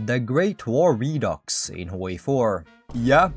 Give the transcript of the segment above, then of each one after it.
The Great War Redux in HOI4. Yeah,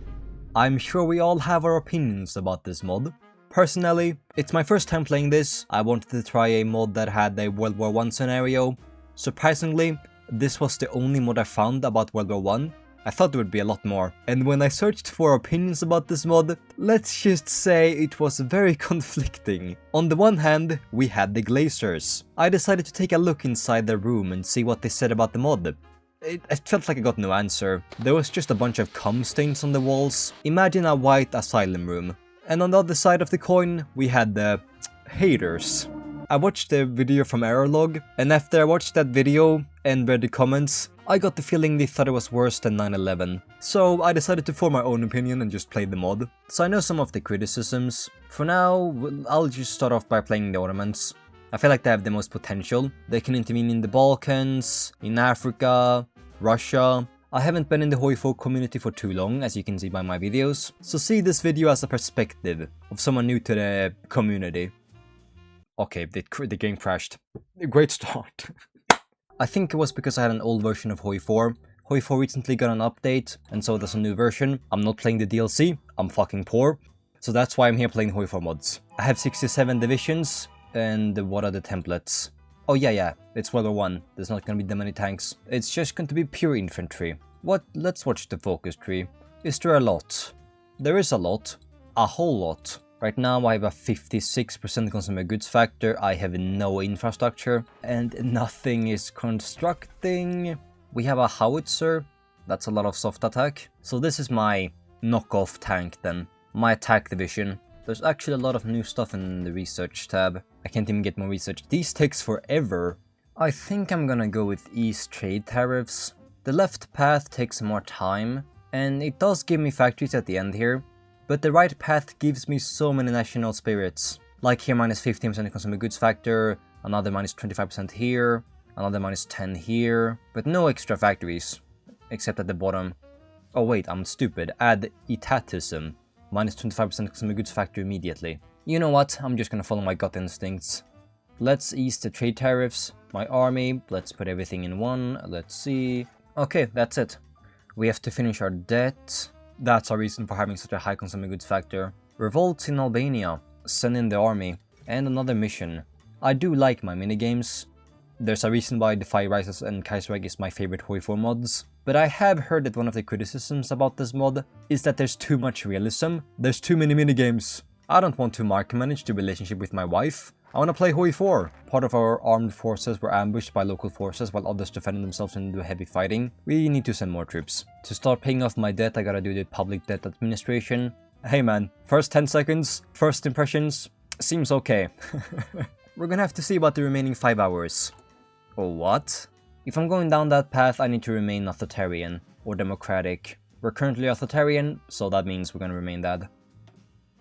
I'm sure we all have our opinions about this mod. Personally, it's my first time playing this. I wanted to try a mod that had a World War I scenario. Surprisingly, this was the only mod I found about World War I. I thought there would be a lot more. And when I searched for opinions about this mod, let's just say it was very conflicting. On the one hand, we had the Glazers. I decided to take a look inside their room and see what they said about the mod. It felt like I got no answer. There was just a bunch of cum stains on the walls. Imagine a white asylum room. And on the other side of the coin, we had the haters. I watched the video from Errorlog, and after I watched that video and read the comments, I got the feeling they thought it was worse than 9/11. So I decided to form my own opinion and just play the mod. So I know some of the criticisms. For now, I'll just start off by playing the Ottomans. I feel like they have the most potential. They can intervene in the Balkans, in Africa, Russia. I haven't been in the HOI4 community for too long, as you can see by my videos. So see this video as a perspective of someone new to the community. Okay, the game crashed. Great start. I think it was because I had an old version of HOI4. HOI4 recently got an update, and so there's a new version. I'm not playing the DLC, I'm fucking poor. So that's why I'm here playing HOI4 mods. I have 67 divisions, and what are the templates? Oh yeah, it's World War I. There's not gonna be that many tanks. It's just going to be pure infantry. What? Let's watch the focus tree. Is there a lot? There is a lot. A whole lot. Right now I have a 56% consumer goods factor, I have no infrastructure, and nothing is constructing. We have a howitzer, that's a lot of soft attack. So this is my knockoff tank then, my attack division. There's actually a lot of new stuff in the research tab. I can't even get more research. These takes forever. I think I'm gonna go with East trade tariffs. The left path takes more time, and it does give me factories at the end here. But the right path gives me so many national spirits. Like here minus 15% consumer goods factor, another minus 25% here, another minus 10 here, but no extra factories, except at the bottom. Oh wait, I'm stupid, add etatism, minus 25% consumer goods factor immediately. You know what, I'm just gonna follow my gut instincts. Let's ease the trade tariffs, my army, let's put everything in one, let's see. Okay, that's it. We have to finish our debt. That's our reason for having such a high consumer goods factor. Revolts in Albania, send in the army, and another mission. I do like my minigames. There's a reason why Defy Rises and Kaiserreich is my favorite HOI4 mods. But I have heard that one of the criticisms about this mod is that there's too much realism. There's too many minigames. I don't want to micromanage the relationship with my wife. I want to play HOI4. Part of our armed forces were ambushed by local forces while others defended themselves and do heavy fighting. We need to send more troops. To start paying off my debt, I gotta do the public debt administration. Hey man, first 10 seconds, first impressions, seems okay. We're gonna have to see about the remaining 5 hours. Oh what? If I'm going down that path, I need to remain authoritarian or democratic. We're currently authoritarian, so that means we're gonna remain that.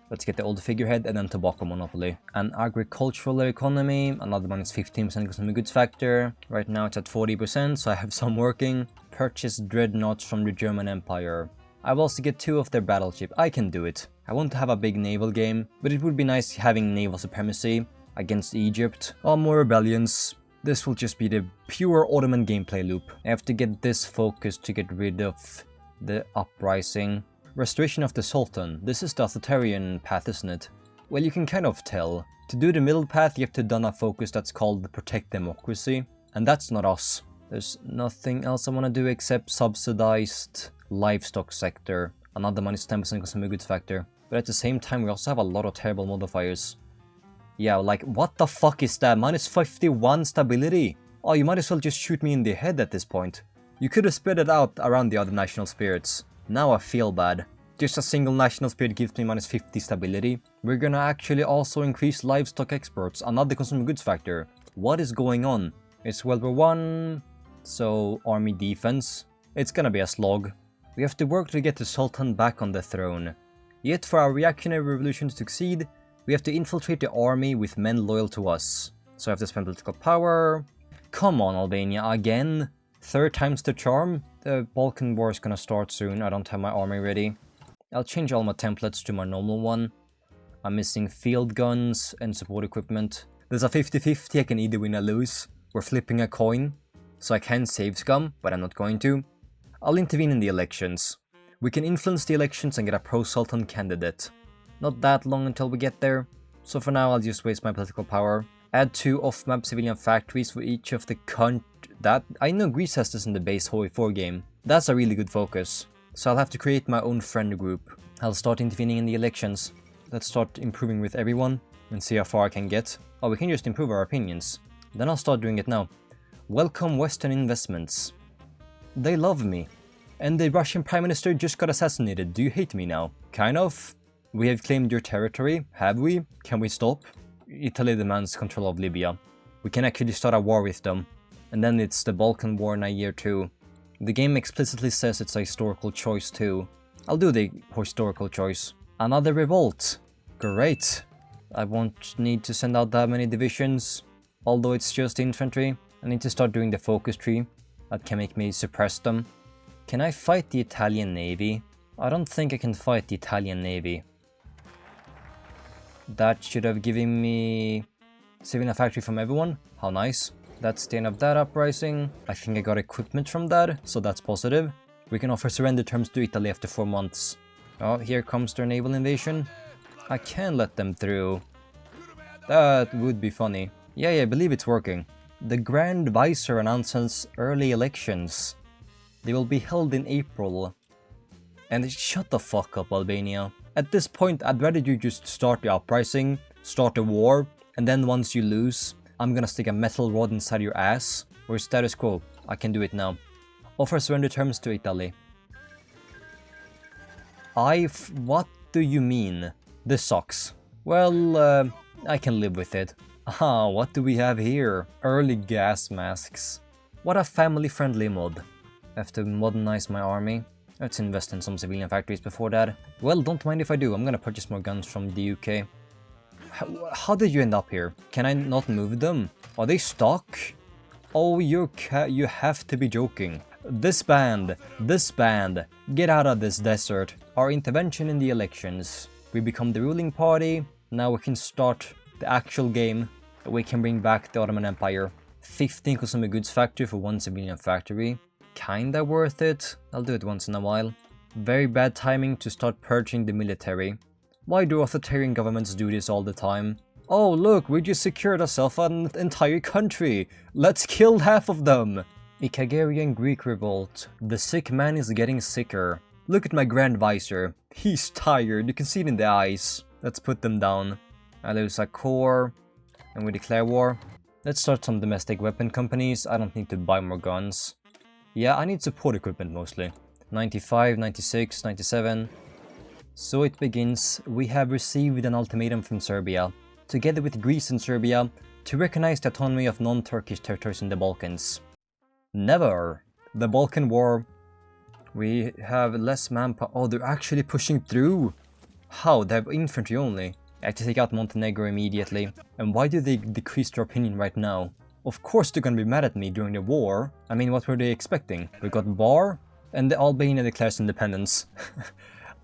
Let's get the old figurehead and then tobacco monopoly. An agricultural economy, another one is 15% consumer goods factor. Right now it's at 40%, so I have some working. Purchase dreadnoughts from the German Empire. I will also get 2 of their battleship. I can do it. I want to have a big naval game, but it would be nice having naval supremacy against Egypt. Oh, more rebellions. This will just be the pure Ottoman gameplay loop. I have to get this focused to get rid of the uprising. Restoration of the Sultan. This is the authoritarian path, isn't it? Well, you can kind of tell. To do the middle path, you have to done a focus that's called Protect Democracy. And that's not us. There's nothing else I want to do except subsidized livestock sector. Another minus 10% consumer goods factor. But at the same time, we also have a lot of terrible modifiers. Yeah, like, what the fuck is that? Minus 51 stability? Oh, you might as well just shoot me in the head at this point. You could have spread it out around the other national spirits. Now I feel bad. Just a single national spirit gives me minus 50 stability. We're gonna actually also increase livestock exports, another consumer goods factor. What is going on? It's World War I, so army defense. It's gonna be a slog. We have to work to get the Sultan back on the throne. Yet for our reactionary revolution to succeed, we have to infiltrate the army with men loyal to us. So I have to spend political power. Come on, Albania, again? 3rd time's the charm? The Balkan War is gonna start soon, I don't have my army ready. I'll change all my templates to my normal one. I'm missing field guns and support equipment. There's a 50-50, I can either win or lose. We're flipping a coin. so I can save scum, but I'm not going to. I'll intervene in the elections. We can influence the elections and get a pro-Sultan candidate. Not that long until we get there, so for now I'll just waste my political power. Add 2 off-map civilian factories for each of the that I know Greece has this in the base HOI4 game. That's a really good focus. So I'll have to create my own friend group. I'll start intervening in the elections. Let's start improving with everyone and see how far I can get. Oh, we can just improve our opinions. Then I'll start doing it now. Welcome Western investments. They love me. And the Russian Prime Minister just got assassinated. Do you hate me now? Kind of. We have claimed your territory. Have we? Can we stop? Italy demands control of Libya. We can actually start a war with them. And then it's the Balkan War in a year too. The game explicitly says it's a historical choice too. I'll do the historical choice. Another revolt. Great. I won't need to send out that many divisions. Although it's just infantry. I need to start doing the focus tree. That can make me suppress them. Can I fight the Italian Navy? I don't think I can fight the Italian Navy. That should have given me civilian factory from everyone. How nice. That's the end of that uprising. I think I got equipment from that, so that's positive. We can offer surrender terms to Italy after 4 months. Oh, here comes their naval invasion. I can let them through. That would be funny. Yeah, I believe it's working. The Grand Vizier announces early elections. They will be held in April. And shut the fuck up, Albania. At this point, I'd rather you just start the uprising, start a war, and then once you lose, I'm gonna stick a metal rod inside your ass. Or status quo. I can do it now. Offer surrender terms to Italy. What do you mean? This sucks. Well, I can live with it. Ah, what do we have here? Early gas masks. What a family-friendly mod. I have to modernize my army. Let's invest in some civilian factories before that. Well, don't mind if I do. I'm gonna purchase more guns from the UK. How did you end up here? Can I not move them? Are they stuck? Oh, you have to be joking. Disband, get out of this desert. Our intervention in the elections. We become the ruling party. Now we can start the actual game. We can bring back the Ottoman Empire. 15 consumer goods factory for 1 civilian factory. Kinda worth it. I'll do it once in a while. Very bad timing to start purging the military. Why do authoritarian governments do this all the time? Oh look, we just secured ourselves an entire country. Let's kill half of them. A Kagarian Greek revolt. The sick man is getting sicker. Look at my Grand Vizier. He's tired, you can see it in the eyes. Let's put them down. I lose a core. And we declare war. Let's start some domestic weapon companies. I don't need to buy more guns. Yeah, I need support equipment mostly. 95, 96, 97. So it begins. We have received an ultimatum from Serbia, together with Greece and Serbia, to recognize the autonomy of non-Turkish territories in the Balkans. Never! The Balkan War. We have less manpower. Oh, they're actually pushing through! How? They have infantry only. I have to take out Montenegro immediately. And why do they decrease their opinion right now? Of course they're gonna be mad at me during the war. I mean, what were they expecting? We got Bar, and the Albania declares independence.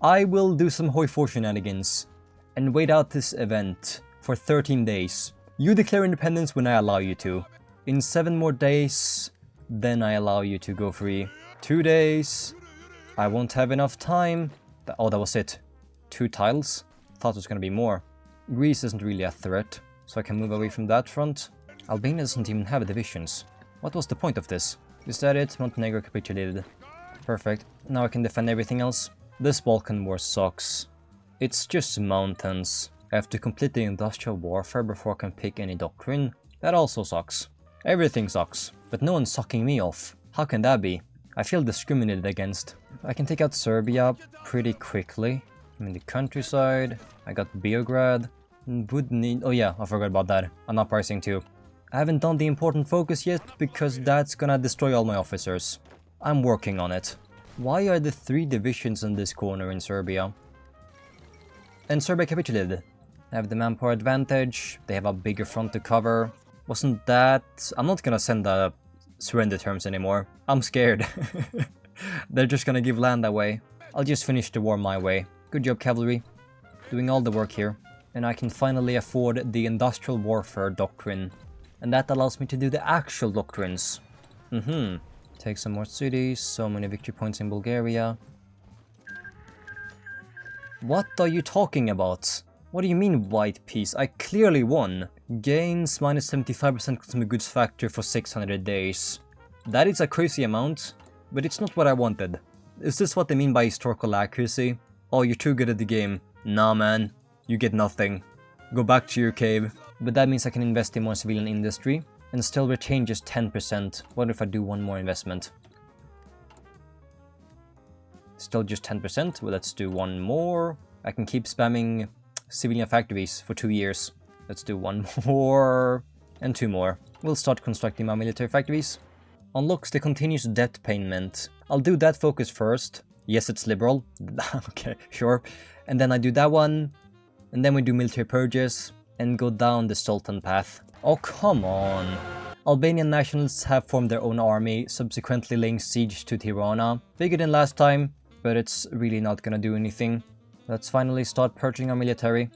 I will do some HOI4 shenanigans, and wait out this event for 13 days. You declare independence when I allow you to. In 7 more days, then I allow you to go free. 2 days, I won't have enough time. Oh, that was it. 2 tiles? Thought it was gonna be more. Greece isn't really a threat, so I can move away from that front. Albania doesn't even have divisions. What was the point of this? Is that it? Montenegro capitulated. Perfect. Now I can defend everything else. This Balkan War sucks. It's just mountains. I have to complete the industrial warfare before I can pick any doctrine. That also sucks. Everything sucks, but no one's sucking me off. How can that be? I feel discriminated against. I can take out Serbia pretty quickly. I'm in the countryside. I got Beograd. Would need... Oh yeah, I forgot about that. An uprising too. I haven't done the important focus yet because that's gonna destroy all my officers. I'm working on it. Why are the 3 divisions in this corner in Serbia? And Serbia capitulated. They have the manpower advantage. They have a bigger front to cover. Wasn't that... I'm not gonna send the surrender terms anymore. I'm scared. They're just gonna give land away. I'll just finish the war my way. Good job, cavalry. Doing all the work here. And I can finally afford the industrial warfare doctrine. And that allows me to do the actual doctrines. Take some more cities, so many victory points in Bulgaria. What are you talking about? What do you mean white peace? I clearly won. Gains minus 75% consumer goods factor for 600 days. That is a crazy amount, but it's not what I wanted. Is this what they mean by historical accuracy? Oh, you're too good at the game. Nah man, you get nothing. Go back to your cave. But that means I can invest in more civilian industry and still retain just 10%. What if I do one more investment? Still just 10%? Well, let's do one more. I can keep spamming civilian factories for 2 years. Let's do one more and 2 more. We'll start constructing my military factories. Unlocks the continuous debt payment. I'll do that focus first. Yes, it's liberal. Okay, sure. And then I do that one. And then we do military purges and go down the Sultan path. Oh, come on. Albanian nationalists have formed their own army, subsequently laying siege to Tirana. Bigger than last time, but it's really not gonna do anything. Let's finally start purging our military.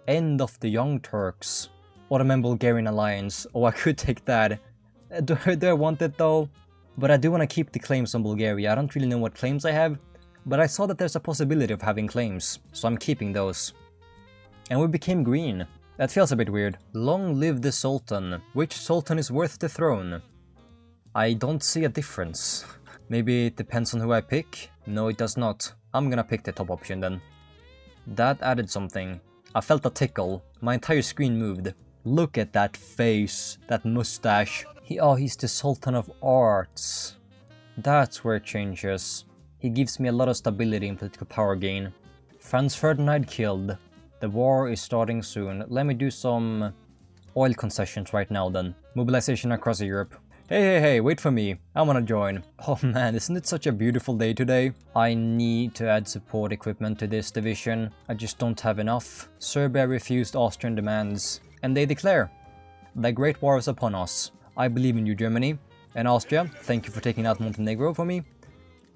End of the Young Turks. Ottoman-Bulgarian alliance. Oh, I could take that. Do I want it though? But I do want to keep the claims on Bulgaria. I don't really know what claims I have, but I saw that there's a possibility of having claims, so I'm keeping those. And we became green. That feels a bit weird. Long live the Sultan. Which Sultan is worth the throne? I don't see a difference. Maybe it depends on who I pick? No, it does not. I'm gonna pick the top option then. That added something. I felt a tickle. My entire screen moved. Look at that face, that mustache. He's the Sultan of Arts. That's where it changes. He gives me a lot of stability and political power gain. Franz Ferdinand killed. The war is starting soon. Let me do some oil concessions right now then. Mobilization across Europe. Hey, wait for me. I wanna join. Oh man, isn't it such a beautiful day today? I need to add support equipment to this division. I just don't have enough. Serbia refused Austrian demands. And they declare, the Great War is upon us. I believe in you, Germany. And Austria, thank you for taking out Montenegro for me.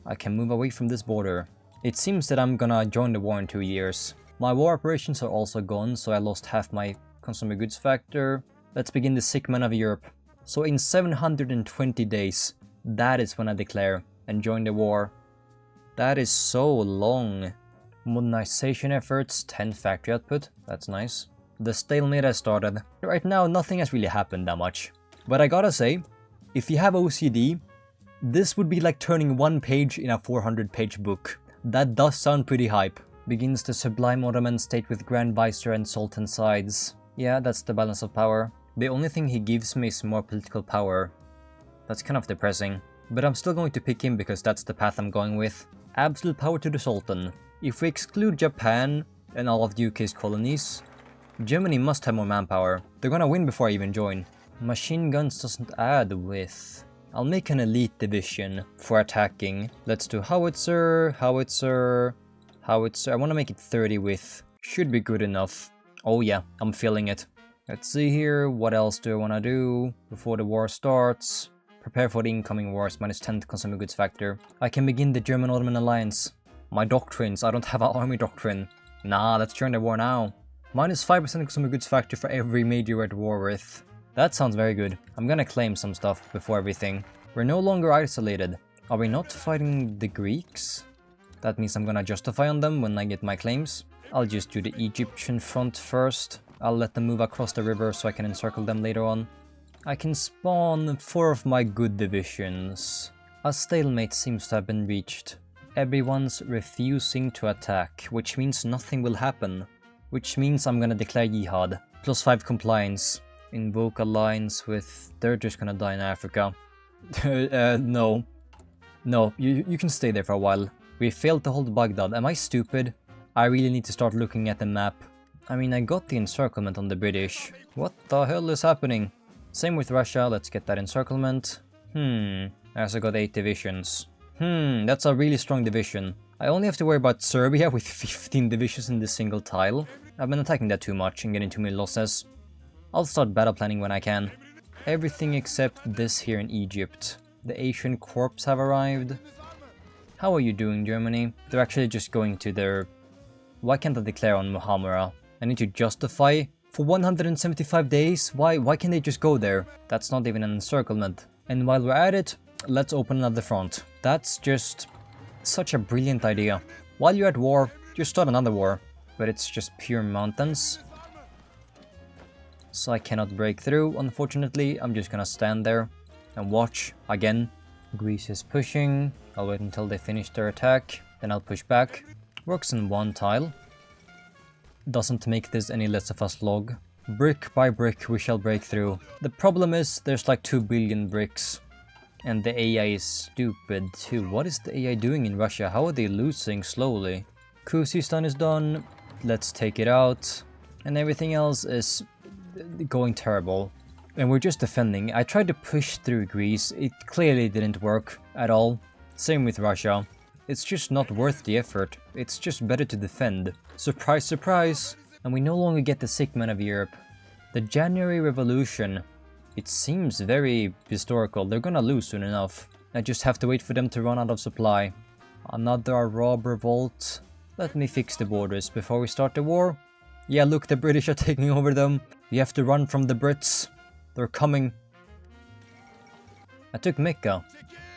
I can move away from this border. It seems that I'm gonna join the war in 2 years. My war operations are also gone, so I lost half my consumer goods factor. Let's begin the sick man of Europe. So in 720 days, that is when I declare and join the war. That is so long. Modernization efforts, 10 factory output, that's nice. The stalemate has started. Right now, nothing has really happened that much. But I gotta say, if you have OCD, this would be like turning one page in a 400-page book. That does sound pretty hype. Begins the Sublime Ottoman State with Grand Vizier and Sultan sides. Yeah, that's the balance of power. The only thing he gives me is more political power. That's kind of depressing. But I'm still going to pick him because that's the path I'm going with. Absolute power to the Sultan. If we exclude Japan and all of the UK's colonies, Germany must have more manpower. They're gonna win before I even join. Machine guns doesn't add with. I'll make an elite division for attacking. Let's do howitzer, howitzer, howitzer. I want to make it 30 with. Should be good enough. Oh yeah, I'm feeling it. Let's see here. What else do I want to do before the war starts? Prepare for the incoming wars. Minus 10 consumer goods factor. I can begin the German-Ottoman alliance. My doctrines. I don't have an army doctrine. Nah, let's join the war now. Minus 5% consumer goods factor for every major we're at war with. That sounds very good. I'm gonna claim some stuff before everything. We're no longer isolated. Are we not fighting the Greeks? That means I'm gonna justify on them when I get my claims. I'll just do the Egyptian front first. I'll let them move across the river so I can encircle them later on. I can spawn 4 of my good divisions. A stalemate seems to have been reached. Everyone's refusing to attack, which means nothing will happen. Which means I'm gonna declare jihad. Plus 5 compliance. Invoke alliance with... They're just gonna die in Africa. No. No, you can stay there for a while. We failed to hold Baghdad. Am I stupid? I really need to start looking at the map. I mean, I got the encirclement on the British. What the hell is happening? Same with Russia, let's get that encirclement. I also got 8 divisions. That's a really strong division. I only have to worry about Serbia with 15 divisions in this single tile. I've been attacking that too much and getting too many losses. I'll start battle planning when I can. Everything except this here in Egypt. The Asian corps have arrived. How are you doing, Germany? They're actually just going to their... Why can't I declare on Muhammara? I need to justify? For 175 days? Why can't they just go there? That's not even an encirclement. And while we're at it, Let's open another front. That's just such a brilliant idea. While you're at war, just start another war. But it's just pure mountains. So I cannot break through, unfortunately. I'm just gonna stand there and watch again. Greece is pushing. I'll wait until they finish their attack. Then I'll push back. Works in one tile. Doesn't make this any less of a slog. Brick by brick we shall break through. The problem is there's like 2 billion bricks. And the AI is stupid too. What is the AI doing in Russia? How are they losing slowly? Khuzestan is done. Let's take it out. And everything else is going terrible. And we're just defending. I tried to push through Greece. It clearly didn't work at all. Same with Russia. It's just not worth the effort. It's just better to defend. Surprise, surprise! And we no longer get the sick man of Europe. The January Revolution. It seems very historical. They're gonna lose soon enough. I just have to wait for them to run out of supply. Another Arab revolt. Let me fix the borders before we start the war. Yeah, look, the British are taking over them. You have to run from the Brits. They're coming. I took Mecca.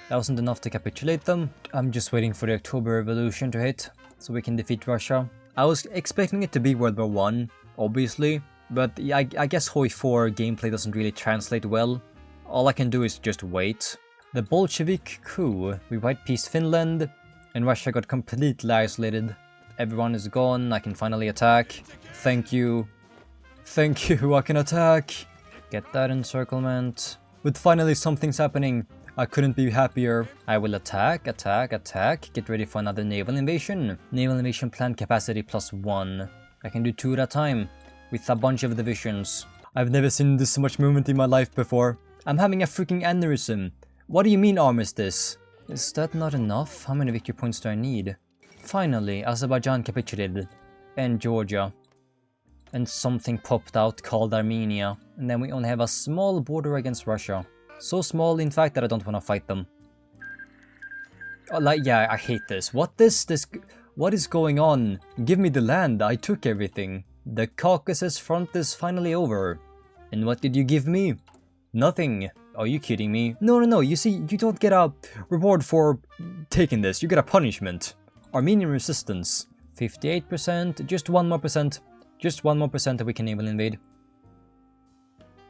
That wasn't enough to capitulate them. I'm just waiting for the October Revolution to hit, so we can defeat Russia. I was expecting it to be World War 1, obviously, but I guess HOI4 gameplay doesn't really translate well. All I can do is just wait. The Bolshevik coup. We white-pieced Finland, and Russia got completely isolated. Everyone is gone, I can finally attack. Thank you. Thank you, I can attack. Get that encirclement. But finally something's happening. I couldn't be happier. I will attack, attack, attack. Get ready for another naval invasion. Naval invasion plan capacity +1. I can do 2 at a time. With a bunch of divisions. I've never seen this much movement in my life before. I'm having a freaking aneurysm. What do you mean armistice? Is that not enough? How many victory points do I need? Finally, Azerbaijan capitulated. And Georgia. And something popped out called Armenia. And then we only have a small border against Russia. So small, in fact, that I don't want to fight them. Oh, yeah, I hate this. What is going on? Give me the land. I took everything. The Caucasus front is finally over. And what did you give me? Nothing. Are you kidding me? No. You see, you don't get a reward for taking this. You get a punishment. Armenian resistance. 58%. Just 1 more percent. Just 1 more percent that we can naval invade.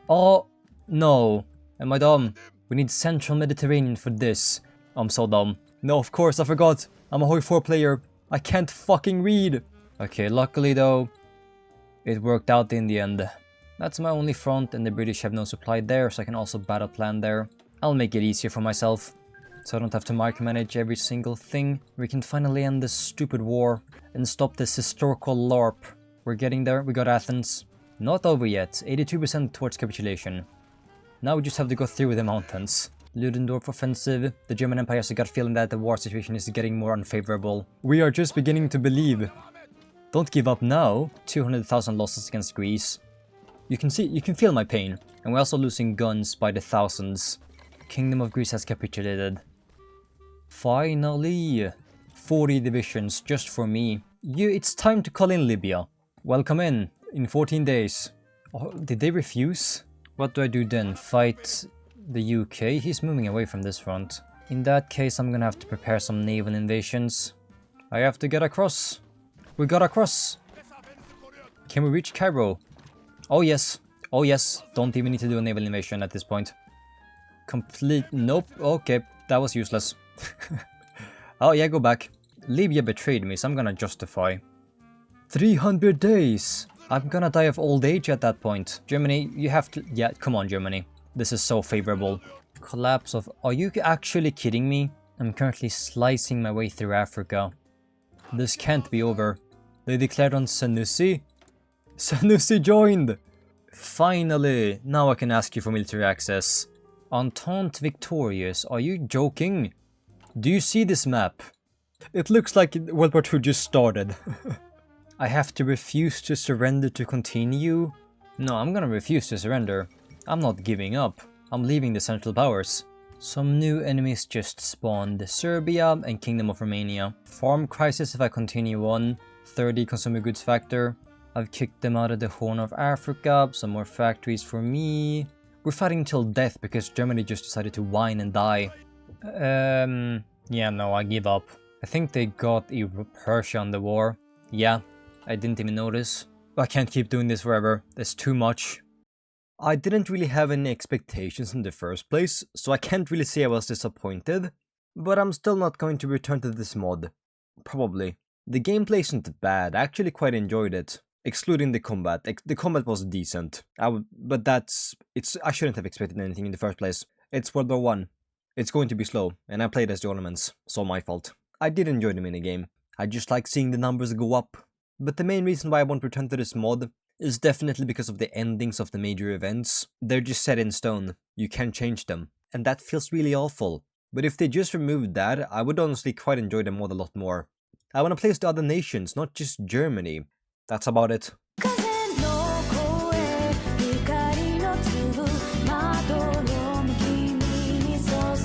Oh, no. Am I dumb? We need Central Mediterranean for this. I'm so dumb. No, of course, I forgot. I'm a HOI4 player. I can't fucking read. Okay, luckily though, it worked out in the end. That's my only front and the British have no supply there, so I can also battle plan there. I'll make it easier for myself, so I don't have to micromanage every single thing. We can finally end this stupid war and stop this historical LARP. We're getting there. We got Athens. Not over yet. 82% towards capitulation. Now we just have to go through the mountains. Ludendorff offensive. The German Empire has got a feeling that the war situation is getting more unfavorable. We are just beginning to believe. Don't give up now. 200,000 losses against Greece. You can feel my pain. And we're also losing guns by the thousands. Kingdom of Greece has capitulated. Finally. 40 divisions just for me. It's time to call in Libya. Welcome in 14 days. Oh, did they refuse? What do I do then? Fight the UK? He's moving away from this front. In that case, I'm gonna have to prepare some naval invasions. I have to get across. We got across. Can we reach Cairo? Oh yes. Oh yes. Don't even need to do a naval invasion at this point. Nope. Okay. That was useless. Oh yeah, go back. Libya betrayed me, so I'm gonna justify. 300 days. I'm gonna die of old age at that point. Germany, you have to... Yeah, come on, Germany. This is so favorable. Collapse of... Are you actually kidding me? I'm currently slicing my way through Africa. This can't be over. They declared on Senussi. Senussi joined! Finally! Now I can ask you for military access. Entente victorious. Are you joking? Do you see this map? It looks like World War II just started. I have to refuse to surrender to continue? No, I'm gonna refuse to surrender. I'm not giving up. I'm leaving the Central Powers. Some new enemies just spawned. Serbia and Kingdom of Romania. Farm crisis if I continue on. 30 consumer goods factor. I've kicked them out of the Horn of Africa. Some more factories for me. We're fighting till death because Germany just decided to whine and die. Yeah, no, I give up. I think they got Persia on the war. Yeah, I didn't even notice. I can't keep doing this forever. There's too much. I didn't really have any expectations in the first place, so I can't really say I was disappointed. But I'm still not going to return to this mod. Probably. The gameplay isn't bad, I actually quite enjoyed it. Excluding the combat. The combat was decent. But I shouldn't have expected anything in the first place. It's World War 1. It's going to be slow, and I played as the Ottomans, so my fault. I did enjoy the minigame. I just like seeing the numbers go up. But the main reason why I won't return to this mod is definitely because of the endings of the major events. They're just set in stone. You can't change them. And that feels really awful. But if they just removed that, I would honestly quite enjoy the mod a lot more. I want to play as the other nations, not just Germany. That's about it.